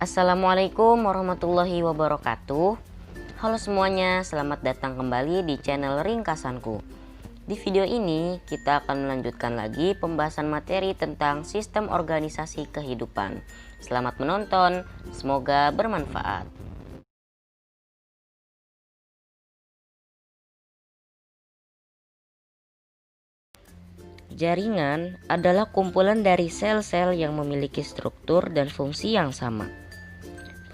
Assalamualaikum warahmatullahi wabarakatuh. Halo semuanya, selamat datang kembali di channel Ringkasanku. Di video ini kita akan melanjutkan lagi pembahasan materi tentang sistem organisasi kehidupan. Selamat menonton, semoga bermanfaat. Jaringan adalah kumpulan dari sel-sel yang memiliki struktur dan fungsi yang sama.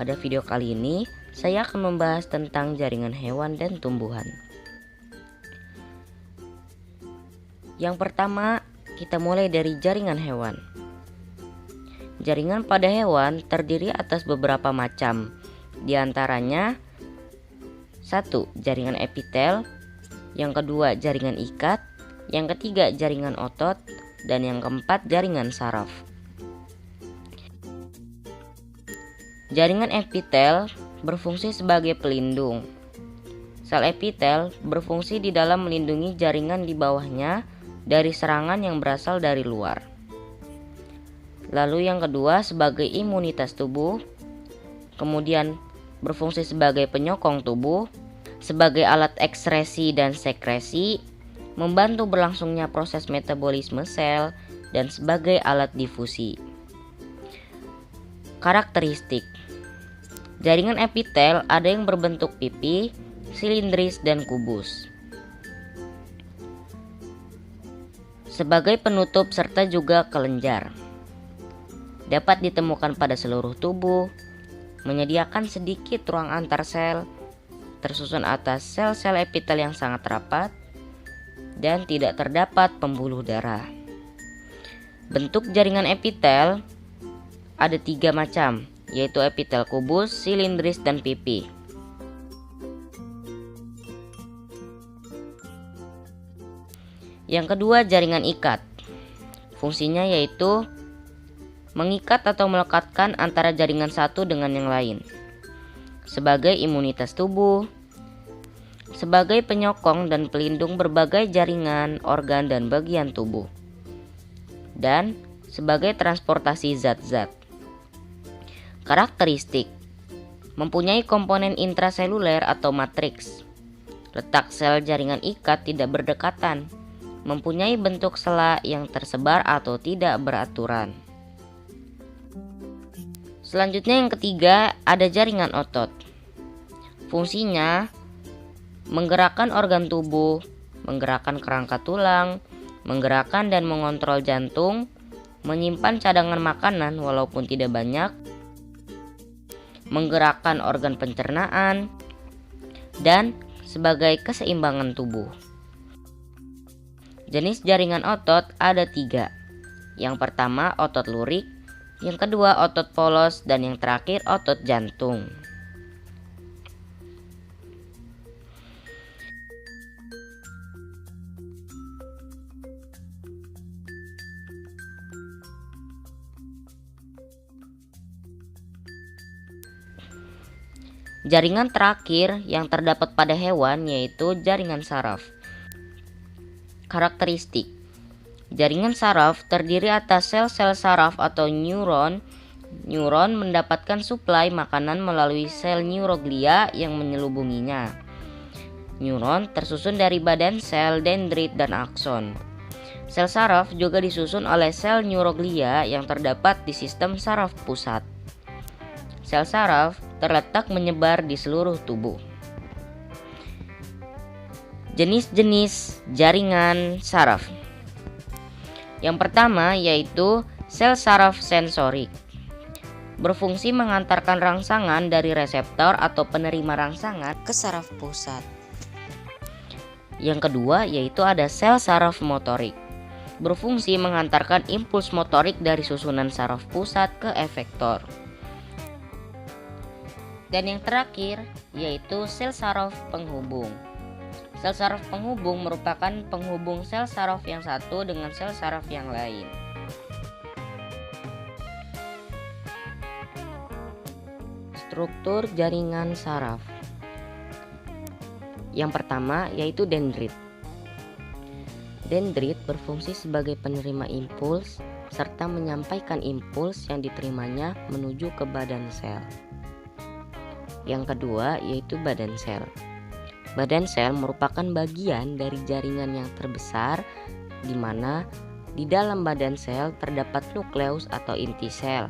Pada video kali ini, saya akan membahas tentang jaringan hewan dan tumbuhan. Yang pertama, kita mulai dari jaringan hewan. Jaringan pada hewan terdiri atas beberapa macam, di antaranya 1. Jaringan epitel, yang kedua jaringan ikat, yang ketiga jaringan otot, dan yang keempat jaringan saraf. Jaringan epitel berfungsi sebagai pelindung. Sel epitel berfungsi di dalam melindungi jaringan di bawahnya dari serangan yang berasal dari luar. Lalu yang kedua sebagai imunitas tubuh, kemudian berfungsi sebagai penyokong tubuh, sebagai alat ekskresi dan sekresi, membantu berlangsungnya proses metabolisme sel, dan sebagai alat difusi. Karakteristik jaringan epitel ada yang berbentuk pipi, silindris, dan kubus. Sebagai penutup serta juga kelenjar. Dapat ditemukan pada seluruh tubuh, menyediakan sedikit ruang antar sel, tersusun atas sel-sel epitel yang sangat rapat, dan tidak terdapat pembuluh darah. Bentuk jaringan epitel ada 3 macam, yaitu epitel kubus, silindris, dan pipi. Yang kedua jaringan ikat. Fungsinya yaitu mengikat atau melekatkan antara jaringan satu dengan yang lain. Sebagai imunitas tubuh, sebagai penyokong dan pelindung berbagai jaringan, organ, dan bagian tubuh, dan sebagai transportasi zat-zat. Karakteristik mempunyai komponen intraseluler atau matriks. Letak sel jaringan ikat tidak berdekatan, mempunyai bentuk sela yang tersebar atau tidak beraturan. Selanjutnya yang ketiga ada jaringan otot. Fungsinya menggerakkan organ tubuh, menggerakkan kerangka tulang, menggerakkan dan mengontrol jantung, menyimpan cadangan makanan walaupun tidak banyak, menggerakkan organ pencernaan, dan sebagai keseimbangan tubuh. Jenis jaringan otot ada 3. Yang pertama otot lurik, yang kedua otot polos, dan yang terakhir otot jantung. Jaringan terakhir yang terdapat pada hewan yaitu jaringan saraf. Karakteristik jaringan saraf terdiri atas sel-sel saraf atau neuron. Neuron mendapatkan suplai makanan melalui sel neuroglia yang menyelubunginya. Neuron tersusun dari badan sel, dendrit, dan akson. Sel saraf juga disusun oleh sel neuroglia yang terdapat di sistem saraf pusat. Sel saraf terletak menyebar di seluruh tubuh. Jenis-jenis jaringan saraf. Yang pertama yaitu sel saraf sensorik. Berfungsi mengantarkan rangsangan dari reseptor atau penerima rangsangan ke saraf pusat. Yang kedua yaitu ada sel saraf motorik. Berfungsi mengantarkan impuls motorik dari susunan saraf pusat ke efektor. Dan yang terakhir yaitu sel saraf penghubung. Sel saraf penghubung merupakan penghubung sel saraf yang satu dengan sel saraf yang lain. Struktur jaringan saraf. Yang pertama yaitu dendrit. Dendrit berfungsi sebagai penerima impuls serta menyampaikan impuls yang diterimanya menuju ke badan sel. Yang kedua yaitu badan sel. Badan sel merupakan bagian dari jaringan yang terbesar di mana di dalam badan sel terdapat nukleus atau inti sel.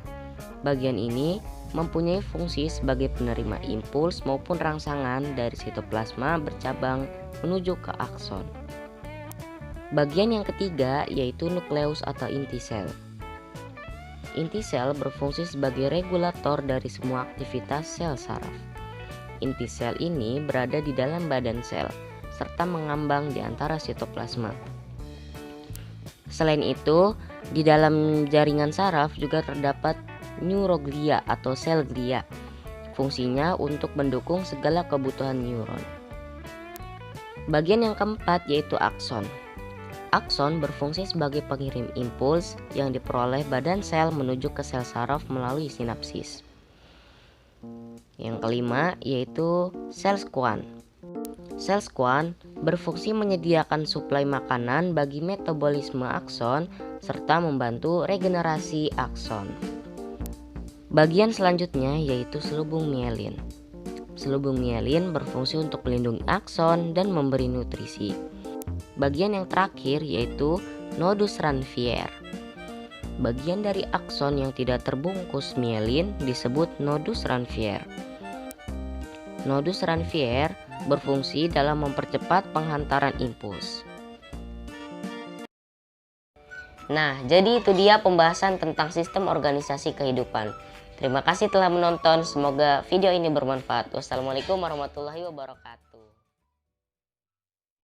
Bagian ini mempunyai fungsi sebagai penerima impuls maupun rangsangan dari sitoplasma bercabang menuju ke akson. Bagian yang ketiga yaitu nukleus atau inti sel. Inti sel berfungsi sebagai regulator dari semua aktivitas sel saraf. Inti sel ini berada di dalam badan sel serta mengambang di antara sitoplasma. Selain itu, di dalam jaringan saraf juga terdapat neuroglia atau sel glia. Fungsinya untuk mendukung segala kebutuhan neuron. Bagian yang keempat yaitu akson. Akson berfungsi sebagai pengirim impuls yang diperoleh badan sel menuju ke sel saraf melalui sinapsis. Yang kelima yaitu sel skuan. Sel skuan berfungsi menyediakan suplai makanan bagi metabolisme akson serta membantu regenerasi akson. Bagian selanjutnya yaitu selubung mielin. Selubung mielin berfungsi untuk melindungi akson dan memberi nutrisi. Bagian yang terakhir yaitu nodus Ranvier. Bagian dari akson yang tidak terbungkus mielin disebut nodus Ranvier. Nodus Ranvier berfungsi dalam mempercepat penghantaran impuls. Nah, jadi itu dia pembahasan tentang sistem organisasi kehidupan. Terima kasih telah menonton, semoga video ini bermanfaat. Wassalamualaikum warahmatullahi wabarakatuh.